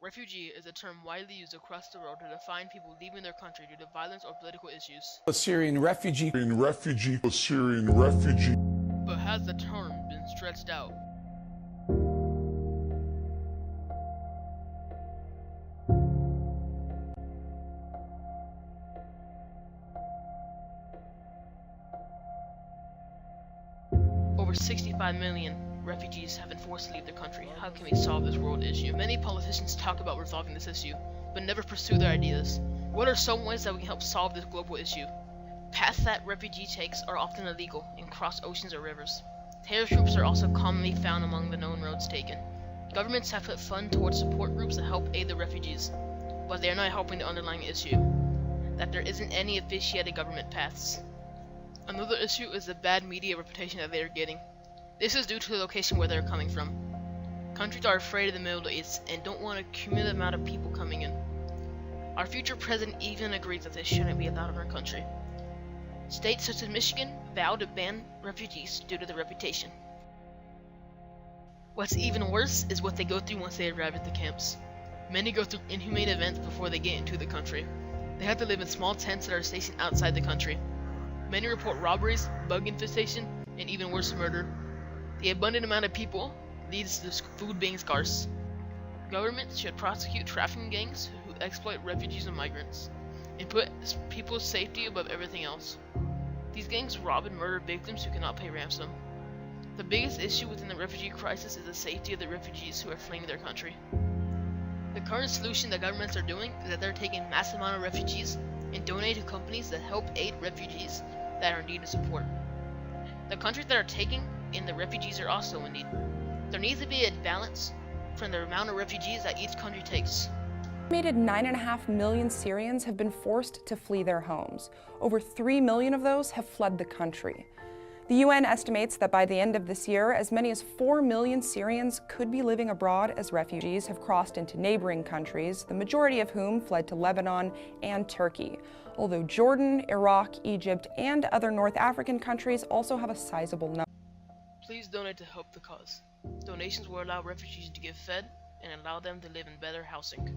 Refugee is a term widely used across the world to define people leaving their country due to violence or political issues. A Syrian refugee. A Syrian refugee. But has the term been stretched out? Over 65 million refugees have been forced to leave their country. How can we solve this world issue? Many politicians talk about resolving this issue, but never pursue their ideas. What are some ways that we can help solve this global issue? Paths that refugee takes are often illegal and cross oceans or rivers. Terror groups are also commonly found among the known roads taken. Governments have put funds towards support groups that help aid the refugees, but they are not helping the underlying issue, that there isn't any officiated government paths. Another issue is the bad media reputation that they are getting. This is due to the location where they are coming from. Countries are afraid of the Middle East and don't want a cumulative amount of people coming in. Our future president even agrees that this shouldn't be allowed in our country. States such as Michigan vowed to ban refugees due to their reputation. What's even worse is what they go through once they arrive at the camps. Many go through inhumane events before they get into the country. They have to live in small tents that are stationed outside the country. Many report robberies, bug infestation, and even worse, murder. The abundant amount of people leads to food being scarce. Governments should prosecute trafficking gangs who exploit refugees and migrants, and put people's safety above everything else. These gangs rob and murder victims who cannot pay ransom. The biggest issue within the refugee crisis is the safety of the refugees who are fleeing their country. The current solution that governments are doing is that they're taking a massive amount of refugees and donate to companies that help aid refugees that are in need of support. The countries that are taking in the refugees are also in need. There needs to be a balance from the amount of refugees that each country takes. Estimated 9.5 million Syrians have been forced to flee their homes. Over 3 million of those have fled the country. The UN estimates that by the end of this year, as many as 4 million Syrians could be living abroad as refugees have crossed into neighboring countries, the majority of whom fled to Lebanon and Turkey. Although Jordan, Iraq, Egypt, and other North African countries also have a sizable number. Please donate to help the cause. Donations will allow refugees to get fed and allow them to live in better housing.